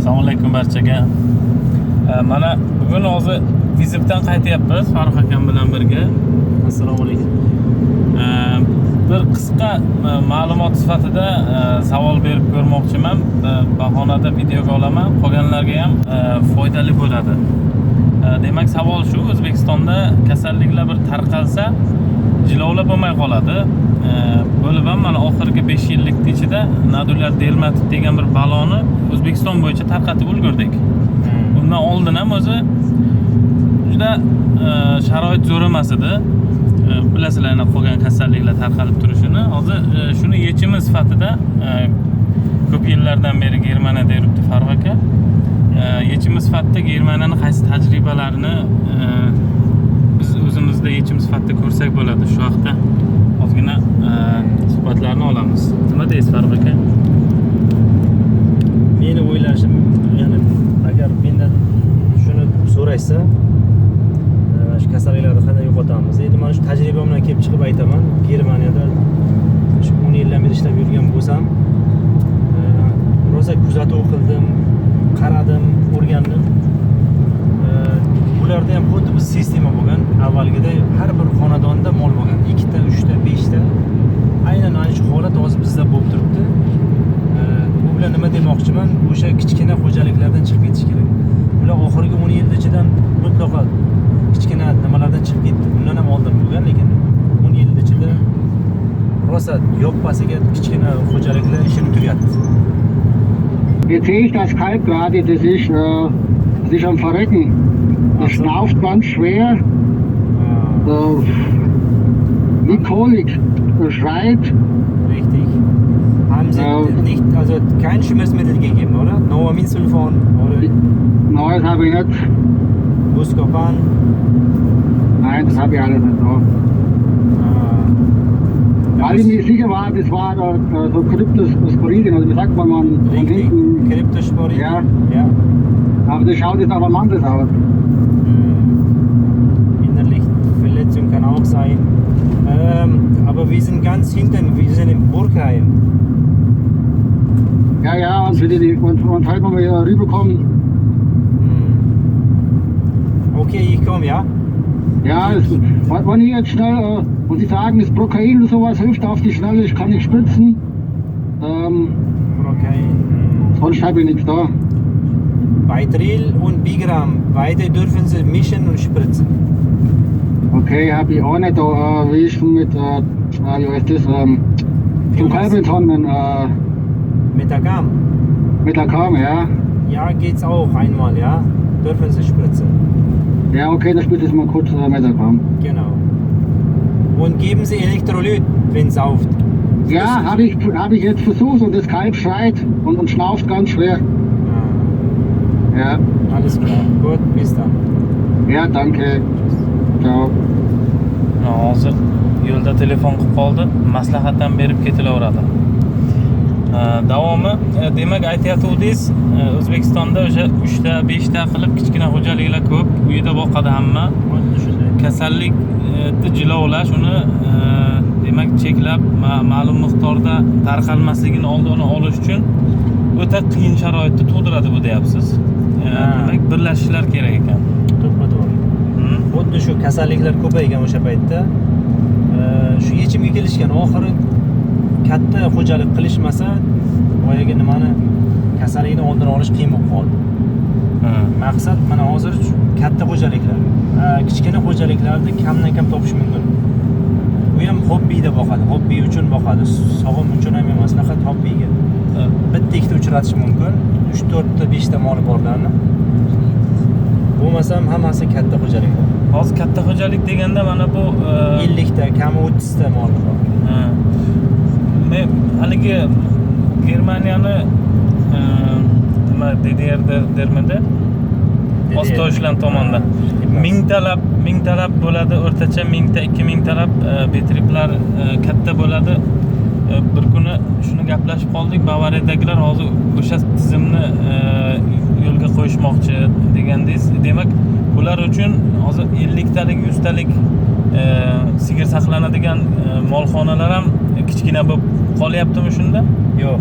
Assalomu alaykum barchaga. Mana bugun hozir vizitdan qaytyapmiz Farruh akam bilan birga. Assalomu alaykum. Bir qisqa ma'lumot sifatida savol berib ko'rmoqchiman. Bahonada videoga olaman, qolganlarga ham foydali bo'ladi. Demak, savol shu: O'zbekistonda kasalliklar bir tarqalsa, jilovlab bo'lmay qoladi. Bo'lib ham mana oxirgi 5 yillik ichida Nadular Dermatit degan bir baloni O'zbekiston bo'yicha tarqatib ulgurdik. Undan oldin ham o'zi juda sharoit zo'r emas edi. Bilasizlar, qolgan kasalliklar tarqalib turishini. Hozir shuni yechimi sifatida ko'p yillardan beri Germaniyada yuribdi Farruh aka. Yechimi sifatida Germaniyaning qaysi tajribalarini biz o'zimizda yechim sifatida ko'rsak bo'ladi. Shu haqda ozgina suhbatlarni olamiz. Nima deysiz Farruh aka? Meni o'ylashim, ya'ni agar mendan shuni so'rashsa, shu kasalliklarni qanday yo'qotamiz? Endi men shu tajribam bilan kelib chiqib aytaman. Germaniyada shu 10 yildan beri ishlab yurgan bo'lsam, rosa kuzatuv qildim, qaradim, o'rgandim. Ularda ham xuddi bir sistema bo'lgan. Avvalgida har bir xonadonda mol bo'lgan. 2 ta, 3 ta, 5 ta. Aynan ana shu holat hozir bizda bo'lib turibdi. Bu bilan nima demoqchiman? O'sha kichkina xo'jaliklardan chiqib ketish kerak. Ular oxirgi 10 yil ichida mutlaqo kichkina nimalardan chiqib ketdi. Bundan ham oldin bo'lgan, lekin 10 yil ichida rosa yoppasiga kichkina xo'jaliklar ishini tugatdi. Jetzt sehe ich das Kalb gerade, das ist sich am Verrecken. Das schnauft ganz schwer, wie Kolik, schreit. Richtig. Haben Sie nicht, also kein Schmerzmittel gegeben, oder? Novaminsulfon oder Nein, das habe ich nicht. Buscopan? Nein, das habe ich alles nicht da. Weil ich mir sicher war, das war so Kryptosporidien, also wie sagt man von Richtig, hinten. Kryptosporidien. Ja. Ja. Aber das schaut jetzt aber anders aus. Innerlich Verletzung kann auch sein. Aber wir sind ganz hinten, wir sind im Burgheim. Ja, und heute wenn wir hier rüberkommen. Okay, ich komme, ja? Ja, wenn ich jetzt schnell, und Sie sagen, das Prokain oder sowas hilft auf die Schnelle, ich kann nicht spritzen. Okay. Sonst habe ich nichts da. Beitril und Bigram, beide dürfen Sie mischen und spritzen. Okay, habe ich auch nicht da. Wie ist denn mit, wie heißt das, zum Kalbentonnen, Metagam? mit der Kam, ja? Ja, geht's auch einmal, ja? Dürfen Sie spritzen. Ja, okay, dann spielt es mal kurz mit der Kam. Genau. Und geben Sie Elektrolyt, wenn es sauft. Ja, habe ich jetzt versucht und das Kalb schreit und schnauft ganz schwer. Ja. Alles klar. Gut, bis dann. Ja, danke. Ciao. Hozir yo'lda telefon qilib qoldi, maslahatdan berib ketilaveradi. Davomi, demak aytayotgandingiz, O'zbekistonda o'sha 3 ta, 5 ta qilib kichkina xo'jaliklar ko'p, uyida boqadi hamma. Kasallikni jilovlash, uni demak cheklab, ma'lum miqdorda tarqalmasligini oldini olish uchun o'ta qiyin sharoitni tug'diradi bu deyapsiz. Demak, birlashishlar kerak ekan. To'g'ri. Xuddi shu kasalliklar ko'paygan o'sha paytda shu yechimga kelishgan. Oxiri katta xo'jalik qilishmasa, boyaga nimani kasallikni oldini olish qiyin bo'lib qoldi. Maqsad mana hozir katta xo'jaliklar, kichkina xo'jaliklarni kamdan kam topish mumkin. Bu ham hobbida boqadi, hobbi uchun boqadi, sog'im uchun ham emas, faqat hobbiga. Bitta ikkita uchratish mumkin, 3-4 ta 5 ta moli borlarni. Bo'lmasam hammasi katta xo'jaliklar. Hozir katta xo'jalik deganda mana bu 50 ta, kami 30 ta moli bor. Men haligi Germaniyani nima DDR Ostoshlan tomonidan mingtalab bo'ladi, o'rtacha 1000 ta, 2000 talab betriplar katta bo'ladi. Bir kuni shuni gaplashib qoldik. Bavariyadagilar hozir o'sha tizimni yo'lga qo'yishmoqchi degandingiz. Demak, ular uchun hozir 50 talik, 100 talik sigir saqlanadigan molxonalar ham kichkina bo'lib qolyaptimi shunda? Yo'q.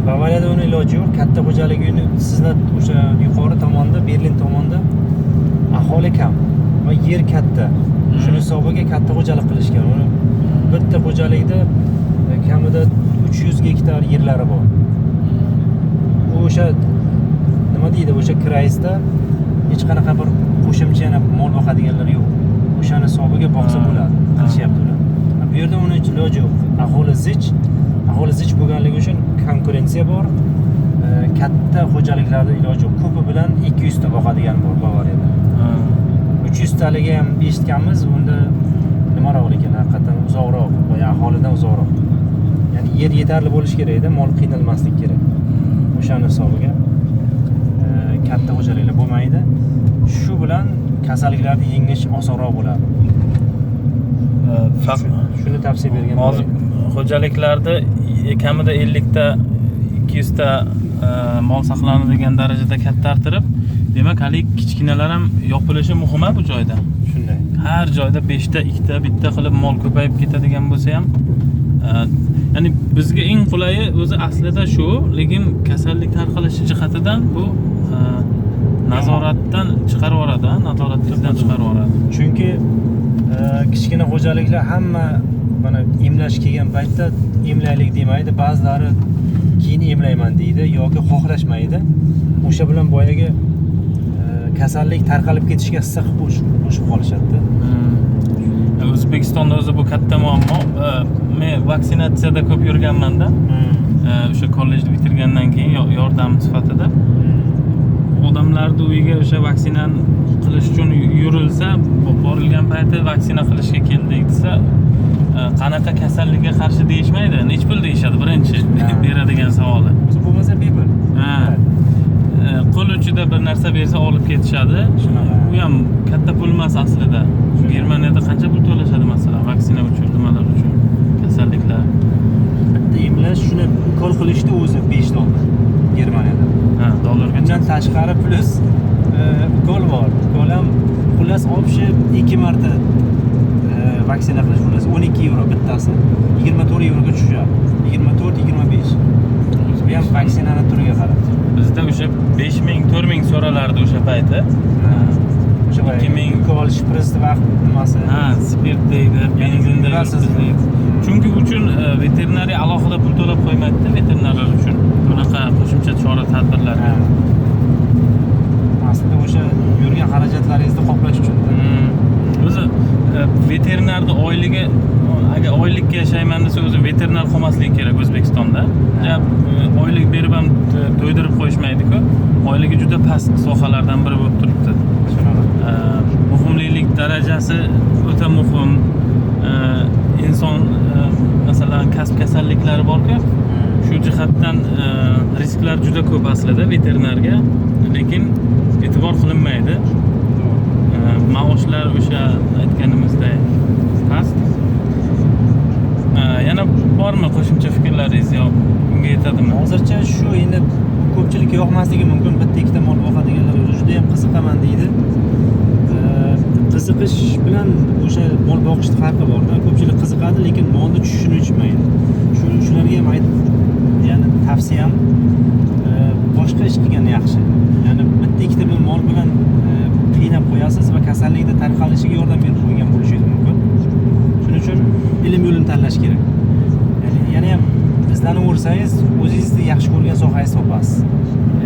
Bavariyada uni iloji yo'q. Katta xo'jalik uyni sizlar o'sha yuqori tomonda, Berlin tomonda aholi kam va yer katta. Shuni hisobiga katta xo'jalik qilishgan. Uni bitta xo'jalikda kamida 300 gektar yerlari bor. O'sha nima deydi, o'sha kraysda hech qanaqa bir qo'shimcha yana mol boqadiganlar yo'q. O'shani hisobiga boqsa bo'ladi, qilishyapti ular. Bu yerda uni iloji yo'q. Aholi zich bo'lganligi uchun konkurensiya bor. Katta xo'jaliklarda iloji yo'q. Ko'pi bilan 200 ta boqadigan bor Bavariyada. 300 taliga ham eshitganmiz, unda nimaroq ekan, haqiqatan uzoqroq, boya aholidan uzoqroq. Ya'ni yer yetarli bo'lish kerak edi, mol qiynalmaslik kerak. O'shani hisobiga katta xo'jaliklar bo'lmaydi. Shu bilan kasalliklarni yengish osonroq bo'ladi. Shuni tavsiya bergan. Hozir xo'jaliklarda kamida 50 ta 200 ta mol saqlanadigan darajada kattartirib, demak, hali kichkinalar ham yopilishi muhim bu joyda. Shunday. Har joyda 5 ta, 2 ta, bitta qilib mol ko'payib ketadigan bo'lsa ham, ya'ni bizga eng qulayi o'zi aslida shu, lekin kasallik tarqalishi jihatidan bu nazoratdan chiqarib yuboradi, nazoratdan chiqarib yuboradi. Chunki kichkina xo'jaliklar hamma mana emlash kelgan paytda emlaylik demaydi, ba'zilari keyin emlayman deydi yoki xohlashmaydi. O'sha bilan boyaga kasallik tarqalib ketishga hissa qo'shib qolishadi. O'zbekistonda o'zi bu katta muammo. Men vaksinatsiyada ko'p yurganman-da. O'sha kollejni bitirgandan keyin yordam sifatida odamlarni uyiga o'sha vaksinani qilish uchun yurilsa, borilgan payti vaksina qilishga keldik desa, qanaqa kasallikka qarshi deyishmaydi, nech pul deyishadi birinchi beradigan savoli. O'zi bo'lmasa bepul. Qo'l uchida bir narsa bersa olib ketishadi. Bu ham katta pul emas aslida. Germaniyada qancha pul to'lashadi masalan vaksina uchun, nimalar uchun, kasalliklar. Bitta emlash, shuni ukol qilishni o'zi $5 Germaniyada. Dollarga. Bundan tashqari plus ukol bor. Ukol ham xullas olib 2 marta vaksina qilish xullas 12 euro bittasi. 24 euroga tushadi. 24-25. Bu ham vaksinani turiga qarab. Bizda o'sha 5000, 4000 so'ralardi o'sha payti. O'sha 2000 ukol shpris vaqt nimasi? Spirt deydi, benzinda yuribdi. Chunki uchun veterinariya alohida pul to'lab qo'ymaydi, veterinarlar uchun. Bunaqa qo'shimcha chora-tadbirlarga. Aslida o'sha yurgan xarajatlaringizni qoplash uchun. O'zi veterinarning oyligi, agar oylikka yashayman desa, o'zi veterinar qolmasligi kerak O'zbekistonda. Oylik berib ham to'ydirib qo'yishmaydi-ku. Oyligi juda past sohalardan biri bo'lib turibdi. Muhimlik darajasi o'ta muhim. Inson masalan kasb kasalliklari bor-ku, shu jihatdan risklar juda ko'p aslida veterinarga, lekin e'tibor qilinmaydi. Maoshlar o'sha aytganimizdek past. Yana bormi qo'shimcha fikrlaringiz yo bunga yetadimi? Hozircha shu, endi ko'pchilikka yoqmasligi mumkin. Bitta ikkita mol boqadiganlar o'zi juda ham qiziqaman deydi. Qiziqish bilan o'sha mol boqishning farqi bor-da. Ko'pchilik qiziqadi, lekin molni tushishini tushunmaydi. Shularga ham ya'ni tavsiyam boshqa ish qilgan yaxshi. Ya'ni bitta ikkita bir mol bilan qiynab qo'yasiz va kasallikning tarqalishiga yordam berib qo'ygan bo'lishingiz mumkin. Shuning uchun ilm yo'lini tanlash kerak. Ya'ni ham izlanaversangiz, o'zingizni yaxshi ko'rgan sohangizni topasiz.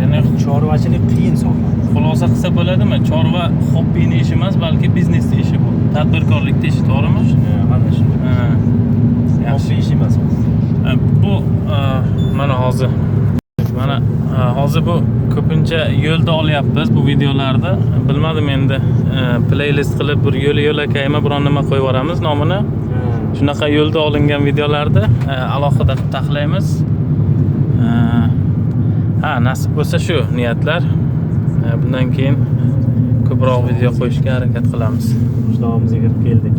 Ya'ni chorvachilik qiyin soha. Xulosa qilsa bo'ladimi? Chorva xobbini ishi emas, balki biznesning ishi bu. Tadbirkorlikning ishi, to'g'rimi? Mana shunday. Yaxshi ish emas. Bu mana hozir bu ko'pincha yo'lda olyapmiz bu videolarni. Bilmadim endi playlist qilib bir yo'lakayma biron nima qo'yib yuboramiz nomini. Shunaqa yo'lda olingan videolarni alohida qilib taxlaymiz. Nasib bo'lsa shu niyatlar. Bundan keyin ko'proq video qo'yishga harakat qilamiz. Qishlog'imizga kirib keldik.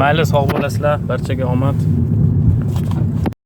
Mayli, sog' bo'lasizlar, barchaga omad.